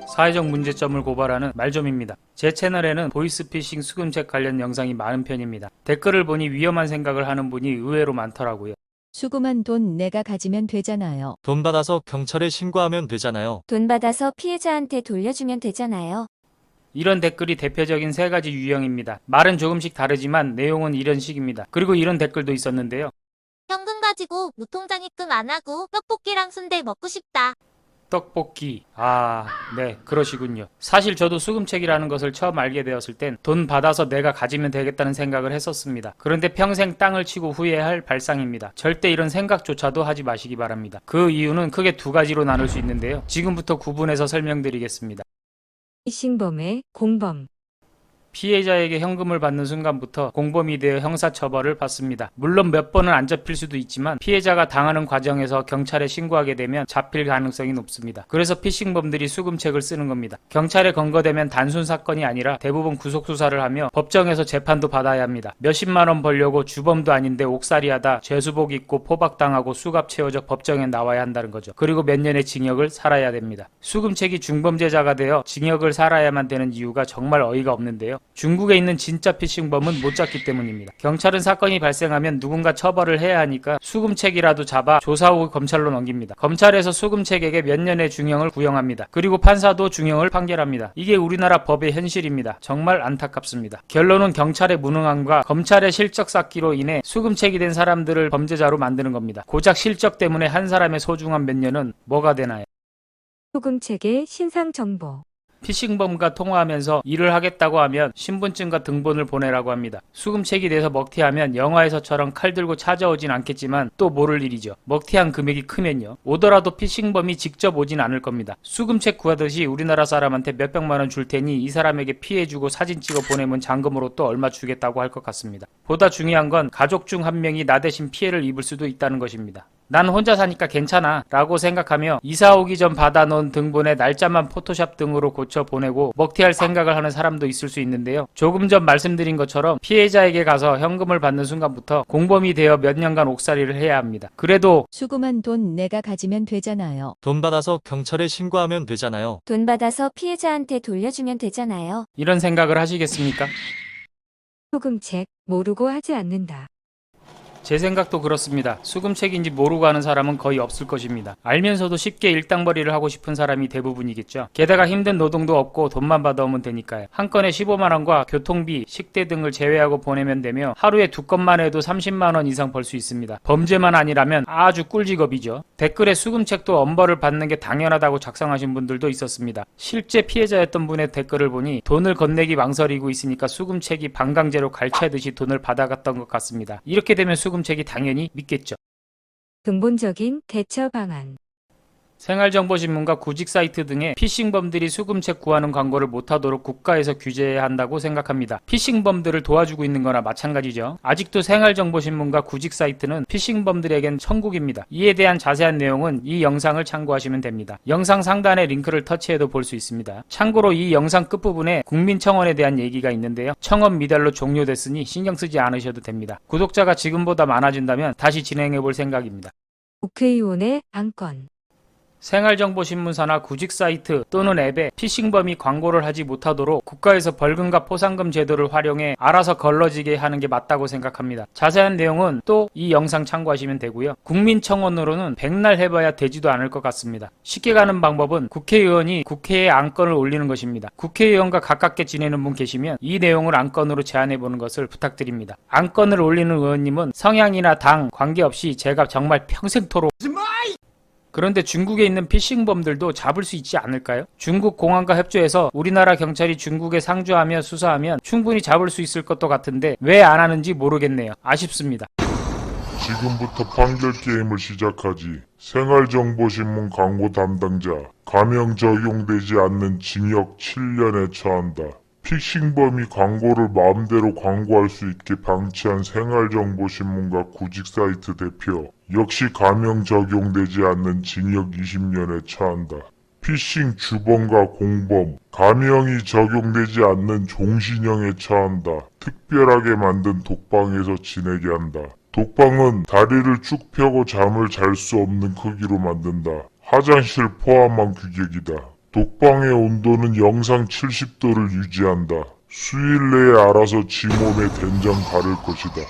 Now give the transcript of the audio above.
사회적 문제점을 고발하는 말좀입니다. 제 채널에는 보이스피싱 수금책 관련 영상이 많은 편입니다. 댓글을 보니 위험한 생각을 하는 분이 의외로 많더라고요. 수금한 돈 내가 가지면 되잖아요. 돈 받아서 경찰에 신고하면 되잖아요. 돈 받아서 피해자한테 돌려주면 되잖아요. 이런 댓글이 대표적인 세 가지 유형입니다. 말은 조금씩 다르지만 내용은 이런 식입니다. 그리고 이런 댓글도 있었는데요. 현금 가지고 무통장 입금 안 하고 떡볶이랑 순대 먹고 싶다. 떡볶이. 네, 그러시군요. 사실 저도 수금책이라는 것을 처음 알게 되었을 땐 돈 받아서 내가 가지면 되겠다는 생각을 했었습니다. 그런데 평생 땅을 치고 후회할 발상입니다. 절대 이런 생각조차도 하지 마시기 바랍니다. 그 이유는 크게 두 가지로 나눌 수 있는데요. 지금부터 구분해서 설명드리겠습니다. 피싱범의 공범. 피해자에게 현금을 받는 순간부터 공범이 되어 형사처벌을 받습니다. 물론 몇 번은 안 잡힐 수도 있지만 피해자가 당하는 과정에서 경찰에 신고하게 되면 잡힐 가능성이 높습니다. 그래서 피싱범들이 수금책을 쓰는 겁니다. 경찰에 검거되면 단순 사건이 아니라 대부분 구속수사를 하며 법정에서 재판도 받아야 합니다. 몇십만 원 벌려고 주범도 아닌데 옥살이하다 죄수복 입고 포박당하고 수갑 채워져 법정에 나와야 한다는 거죠. 그리고 몇 년의 징역을 살아야 됩니다. 수금책이 중범죄자가 되어 징역을 살아야만 되는 이유가 정말 어이가 없는데요. 중국에 있는 진짜 피싱범은 못 잡기 때문입니다. 경찰은 사건이 발생하면 누군가 처벌을 해야 하니까 수금책이라도 잡아 조사 후 검찰로 넘깁니다. 검찰에서 수금책에게 몇 년의 중형을 구형합니다. 그리고 판사도 중형을 판결합니다. 이게 우리나라 법의 현실입니다. 정말 안타깝습니다. 결론은 경찰의 무능함과 검찰의 실적 쌓기로 인해 수금책이 된 사람들을 범죄자로 만드는 겁니다. 고작 실적 때문에 한 사람의 소중한 몇 년은 뭐가 되나요? 수금책의 신상 정보. 피싱범과 통화하면서 일을 하겠다고 하면 신분증과 등본을 보내라고 합니다. 수금책이 돼서 먹튀하면 영화에서처럼 칼 들고 찾아오진 않겠지만 또 모를 일이죠. 먹튀한 금액이 크면요. 오더라도 피싱범이 직접 오진 않을 겁니다. 수금책 구하듯이 우리나라 사람한테 몇백만 원 줄 테니 이 사람에게 피해주고 사진 찍어 보내면 잔금으로 또 얼마 주겠다고 할 것 같습니다. 보다 중요한 건 가족 중 한 명이 나 대신 피해를 입을 수도 있다는 것입니다. 난 혼자 사니까 괜찮아 라고 생각하며 이사 오기 전 받아놓은 등본에 날짜만 포토샵 등으로 고쳐 보내고 먹튀할 생각을 하는 사람도 있을 수 있는데요. 조금 전 말씀드린 것처럼 피해자에게 가서 현금을 받는 순간부터 공범이 되어 몇 년간 옥살이를 해야 합니다. 그래도 수금한 돈 내가 가지면 되잖아요. 돈 받아서 경찰에 신고하면 되잖아요. 돈 받아서 피해자한테 돌려주면 되잖아요. 이런 생각을 하시겠습니까? 수금책 모르고 하지 않는다. 제 생각도 그렇습니다. 수금책인지 모르고 하는 사람은 거의 없을 것입니다. 알면서도 쉽게 일당벌이를 하고 싶은 사람이 대부분이겠죠. 게다가 힘든 노동도 없고 돈만 받아오면 되니까요. 한 건에 15만 원과 교통비, 식대 등을 제외하고 보내면 되며 하루에 두 건만 해도 30만 원 이상 벌 수 있습니다. 범죄만 아니라면 아주 꿀직업이죠. 댓글에 수금책도 엄벌을 받는 게 당연하다고 작성하신 분들도 있었습니다. 실제 피해자였던 분의 댓글을 보니 돈을 건네기 망설이고 있으니까 수금책이 방강제로 갈채듯이 돈을 받아갔던 것 같습니다. 이렇게 되면 수금책이 당연히 믿겠죠. 근본적인 대처 방안. 생활정보신문과 구직사이트 등의 피싱범들이 수금책 구하는 광고를 못하도록 국가에서 규제해야 한다고 생각합니다. 피싱범들을 도와주고 있는 거나 마찬가지죠. 아직도 생활정보신문과 구직사이트는 피싱범들에겐 천국입니다. 이에 대한 자세한 내용은 이 영상을 참고하시면 됩니다. 영상 상단에 링크를 터치해도 볼 수 있습니다. 참고로 이 영상 끝부분에 국민청원에 대한 얘기가 있는데요. 청원 미달로 종료됐으니 신경 쓰지 않으셔도 됩니다. 구독자가 지금보다 많아진다면 다시 진행해 볼 생각입니다. 국회의원의 안건. 생활정보신문사나 구직사이트 또는 앱에 피싱범이 광고를 하지 못하도록 국가에서 벌금과 포상금 제도를 활용해 알아서 걸러지게 하는 게 맞다고 생각합니다. 자세한 내용은 또 이 영상 참고하시면 되고요. 국민청원으로는 백날 해봐야 되지도 않을 것 같습니다. 쉽게 가는 방법은 국회의원이 국회에 안건을 올리는 것입니다. 국회의원과 가깝게 지내는 분 계시면 이 내용을 안건으로 제안해보는 것을 부탁드립니다. 안건을 올리는 의원님은 성향이나 당 관계없이 제가 정말 평생토록 그런데 중국에 있는 피싱범들도 잡을 수 있지 않을까요? 중국 공안과 협조해서 우리나라 경찰이 중국에 상주하며 수사하면 충분히 잡을 수 있을 것도 같은데 왜 안 하는지 모르겠네요. 아쉽습니다. 지금부터 판결 게임을 시작하지. 생활정보신문 광고 담당자. 감형 적용되지 않는 징역 7년에 처한다. 피싱범이 광고를 마음대로 광고할 수 있게 방치한 생활정보신문과 구직사이트 대표. 역시 감형 적용되지 않는 징역 20년에 처한다. 피싱 주범과 공범. 감형이 적용되지 않는 종신형에 처한다. 특별하게 만든 독방에서 지내게 한다. 독방은 다리를 쭉 펴고 잠을 잘 수 없는 크기로 만든다. 화장실 포함한 규격이다. 독방의 온도는 영상 70도를 유지한다. 수일 내에 알아서 지 몸에 된장 바를 것이다.